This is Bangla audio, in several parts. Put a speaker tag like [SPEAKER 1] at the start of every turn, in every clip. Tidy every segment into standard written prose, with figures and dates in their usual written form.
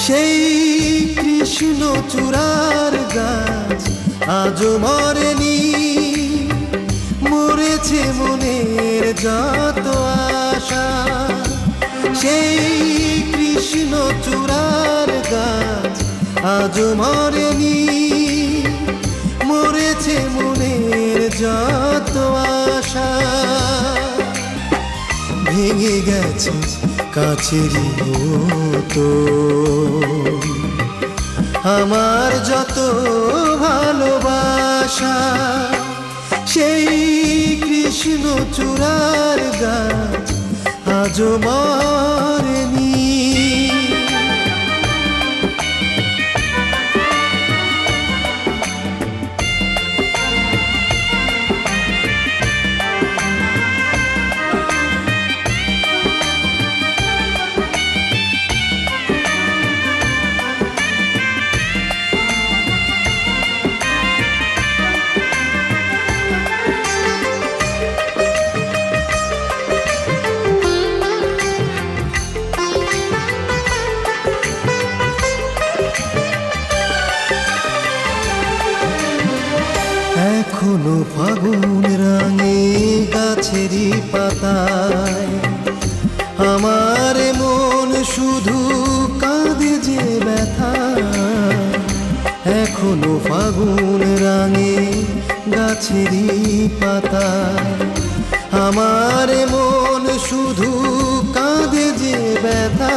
[SPEAKER 1] সেই কৃষ্ণচূড়ার গাছ আজও মরেনি, মরেছে মনের যত আশা। সেই কৃষ্ণচূড়ার গাছ আজও মরেনি, মরেছে মনের যত আশা। ভেঙে গেছে কাছেরই মতো আমার যত ভালোবাসা। সেই কৃষ্ণচূড়ার গাছ আজও মরেনি। এখনো ফাগুন রাঙে গাছেরই পাতায়, আমার মন শুধু কাঁদে যে ব্যথা। এখনো ফাগুন রাঙে গাছেরই পাতায়, আমার মন শুধু কাঁদে যে ব্যথা।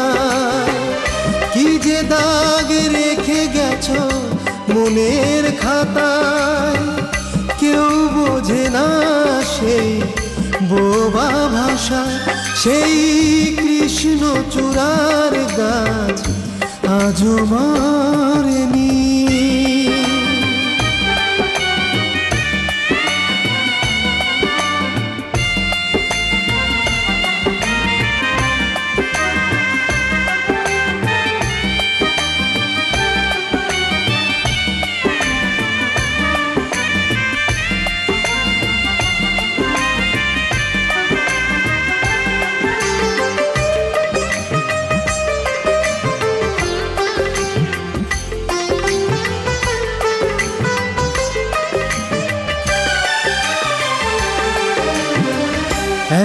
[SPEAKER 1] কি যে দাগ রেখে গেছ মনের খাতায়, কেউ বোঝে না সেই বোবা ভাষা। সেই কৃষ্ণচূড়ার গাছ আজও মরেনি।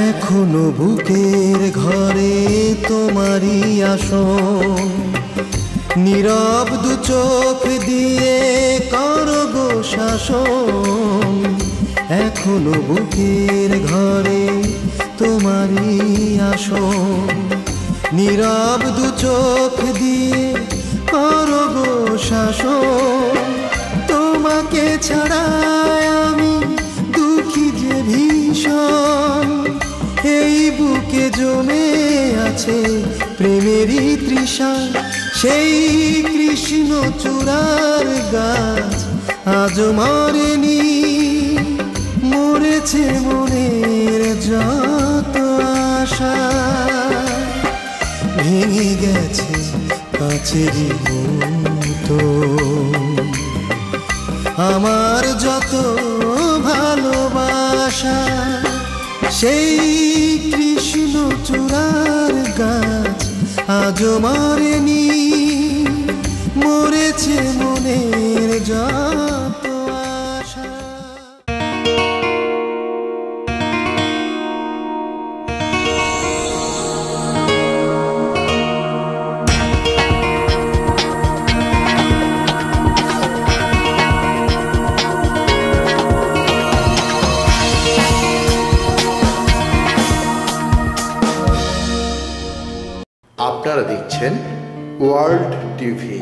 [SPEAKER 1] এখনো বুকের ঘরে তোমারই আসন, নীরব দু চোখ দিয়ে করো গো শাসন। এখনো বুকের ঘরে তোমারই আসন, নীরব দু চোখ দিয়ে করো গো শাসন। তোমাকে ছাড়া আমি দুঃখী যে ভীষণ, এই বুকে জমে আছে প্রেমেরই তৃষা। সেই কৃষ্ণচূড়ার গাছ আজও মরেনি, মরেছে মনের যত আশা। ভেঙে গেছে কাছেরই মতো আমার যত ভালোবাসা। সেই কৃষ্ণচূড়ার গাছ আজও মরেনি, মরেছে মনের যত আশা।
[SPEAKER 2] আপনারা দেখছেন ওয়ার্ল্ড টিভি।